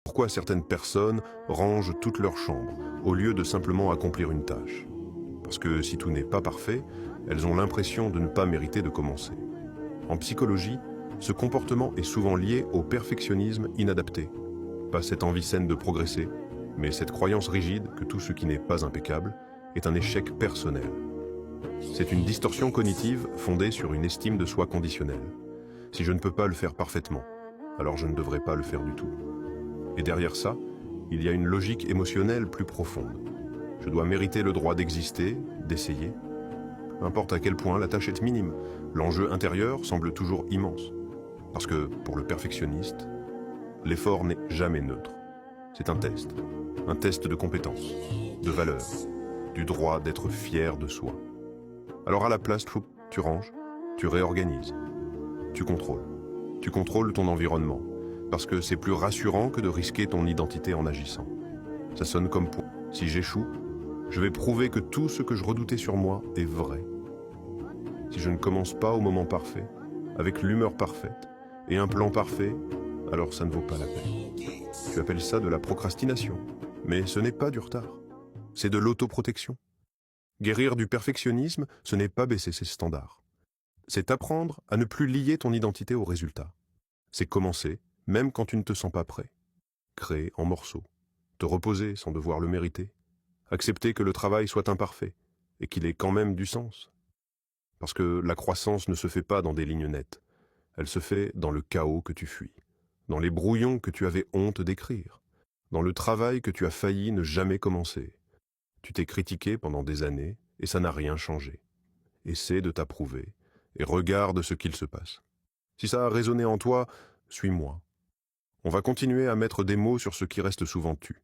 Pourquoi certaines personnes rangent toute leur chambre au lieu de simplement accomplir une tâche? Parce que si tout n'est pas parfait, elles ont l'impression de ne pas mériter de commencer. En psychologie, ce comportement est souvent lié au perfectionnisme inadapté. Pas cette envie saine de progresser, mais cette croyance rigide que tout ce qui n'est pas impeccable est un échec personnel. C'est une distorsion cognitive fondée sur une estime de soi conditionnelle. Si je ne peux pas le faire parfaitement, alors je ne devrais pas le faire du tout. Et derrière ça, il y a une logique émotionnelle plus profonde. Je dois mériter le droit d'exister, d'essayer. Peu importe à quel point la tâche est minime, l'enjeu intérieur semble toujours immense. Parce que, pour le perfectionniste, l'effort n'est jamais neutre. C'est un test de compétence, de valeur, du droit d'être fier de soi. Alors à la place, tu ranges, tu réorganises, tu contrôles. Tu contrôles ton environnement, parce que c'est plus rassurant que de risquer ton identité en agissant. Ça sonne comme point. Si j'échoue, je vais prouver que tout ce que je redoutais sur moi est vrai. Si je ne commence pas au moment parfait, avec l'humeur parfaite et un plan parfait, alors ça ne vaut pas la peine. Tu appelles ça de la procrastination, mais ce n'est pas du retard. C'est de l'autoprotection. Guérir du perfectionnisme, ce n'est pas baisser ses standards. C'est apprendre à ne plus lier ton identité au résultat. C'est commencer, même quand tu ne te sens pas prêt. Créer en morceaux. Te reposer sans devoir le mériter. Accepter que le travail soit imparfait et qu'il ait quand même du sens. Parce que la croissance ne se fait pas dans des lignes nettes. Elle se fait dans le chaos que tu fuis, dans les brouillons que tu avais honte d'écrire, dans le travail que tu as failli ne jamais commencer. Tu t'es critiqué pendant des années et ça n'a rien changé. Essaie de t'approuver et regarde ce qu'il se passe. Si ça a résonné en toi, suis-moi. On va continuer à mettre des mots sur ce qui reste souvent tu.